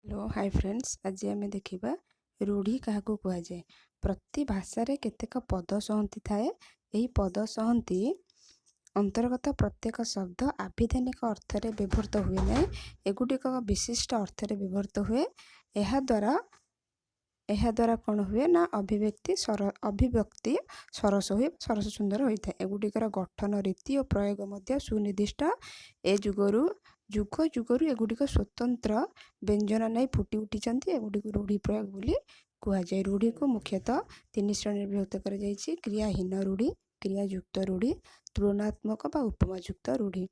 Hello hi friends, आज आम देखा रूढ़ी क्या कहुए। प्रति भाषा केतेक पद सहती थाए। यही पद सहती अंतर्गत प्रत्येक शब्द आभिधानिक अर्थ में व्यवहृत हुए ना, एगुड़िक विशिष्ट अर्थ में व्यवहृत हुए। यह द्वारा कौन हुए ना अभिव्यक्ति सरस हुए, सरस सुंदर होता है। एगुड़िकर गठन रीति और प्रयोग मध्य सुनिर्दिष्ट। ए जुगरु जुग जुगरु एगुड़िक स्वतंत्र व्यंजन नहीं फुटी उठी। एगुड़िक रूढ़ी प्रयोग बोली कहुए। रूढ़ी को मुख्यतः तीन श्रेणी विभक्त कर क्रियाहीन रूढ़ी, क्रियायुक्त रूढ़ी, तुलनात्मक बा उपमायुक्त रूढ़ी।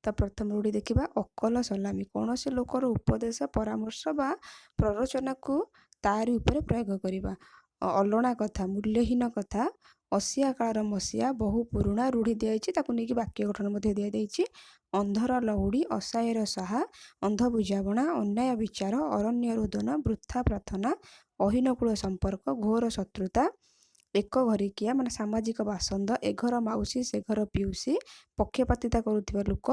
तो प्रथम रूढ़ी देखा अकल सलामी। कौन से लोकर उपदेश परामर्श बा प्ररोचना को तारी उपरे प्रयोग करवा। अलणा कथा, मूल्यहीन कथा, असिया कालर मसीहा बहु पुराणा रूढ़ी दिखाई नहीं वाक्य गठन दी। अंधर लहुड़ी, असहायर साहा, अंध बुझावणा, अन्याय विचार, अरण्य रोदन, वृथा प्रार्थना, अहीनकूल संपर्क, घोर शत्रुता, एक घरिकिया मान सामाजिक बासंद, एघर माउसी से घर पिउसी, पक्षपातिता करुवा लोक,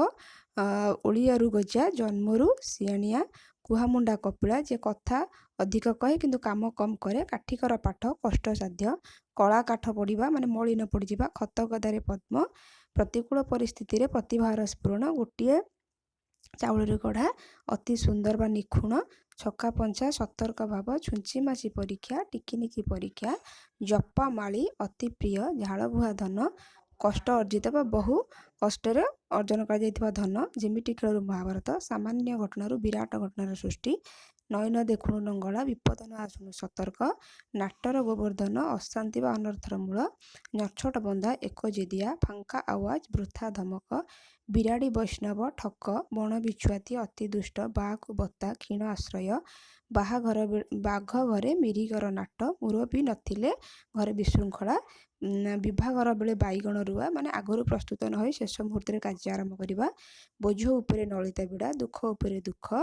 ओलियारू गजा, जन्मरू सियाणिया, कुहामुंडा कपिला, जे कथा अधिक कहे किंतु काम कम करे, काठिकर पाठ, कष्टसाध्य, कला काठ पड़ा माने मलिन पड़जा, खत गदारे पद्म, प्रतिकूल परिस्थिति प्रतिभार स्फुरण, गोटे चाउल गढ़ा, अति सुंदर बा निखुण, छक्का पंचा, सतर्क भाव, छुंचीमासी परीक्षा, टिकिनिकी परीक्षा, जपा माली, अति प्रिय, झाड़बुहा धन, कष्ट अर्जित बा बहु कष्टर अर्जन कर धन, जेमिटी खेल महाभारत, सामान्य घटना विराट घटनार सृष्टि, नयन देखुणु नंगला, विपद न आसुणु सतर्क, नाटर गोवर्धन, अशांति बा अनर्थर मूल, नछट बंधा, एक जेदिया, फांका आवाज, वृथा धमक, बिराड़ी वैष्णव, ठक, बण बिछुआती, अति दुष्ट, बाघ बत्ता, क्षीण आश्रय, बाघ घरे मिरीगर नाट, मुरबी नथिले घरे विशृंखला, विभागर बेले बैगण रुआ माने आगरू प्रस्तुत न हो शेष मुहूर्त कार्य आरंभ करवा, बोझ उपरे नलिता बिड़ा, दुख उपरे दुख,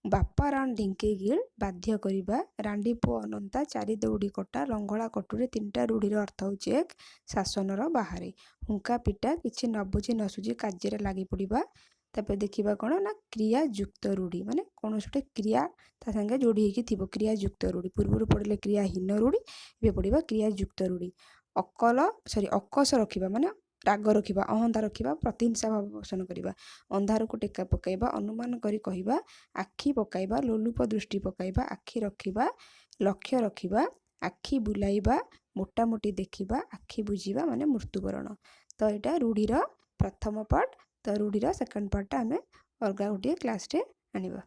बापा राण ढिंके गिल, बाध्य करवा, रांडी पुओ अनंता, चारि दौड़ी कटा, लंगड़ा कटुरे, तीनटा रूढ़ीर अर्थ होची एक शासनर बाहर, हुंका पिटा, किसी न बुझी न सुझी कार्य लगी पड़ा। तापर देखा कौन ना क्रियायुक्त रूढ़ी माने कौन गोटे क्रिया ता संगे जोड़ी होती क्रियायुक्त रूढ़ी। पूर्व पढ़ले क्रियाहीन रूढ़ी, ये पढ़ा क्रियायुक्त रूढ़ी। अकस रखा माने राग रखा, अहंता रखा, प्रतिहिंसा भाव पोषण करवा, अंधार को टेका पकाइबा, अनुमान करी कहवा, आखि पकाइबा, लोलुप दृष्टि पकाइबा, आखि रखिबा, लक्ष्य रखिबा, आखि बुलाइबा, मोटामोटी देखिबा, आखि बुझिबा माने मृत्युवरण। तो यहाँ रूढ़ीर प्रथम पार्ट। तो रूढ़ीर सेकेंड पार्टा आम अलग गोटे क्लास रे आनिबा।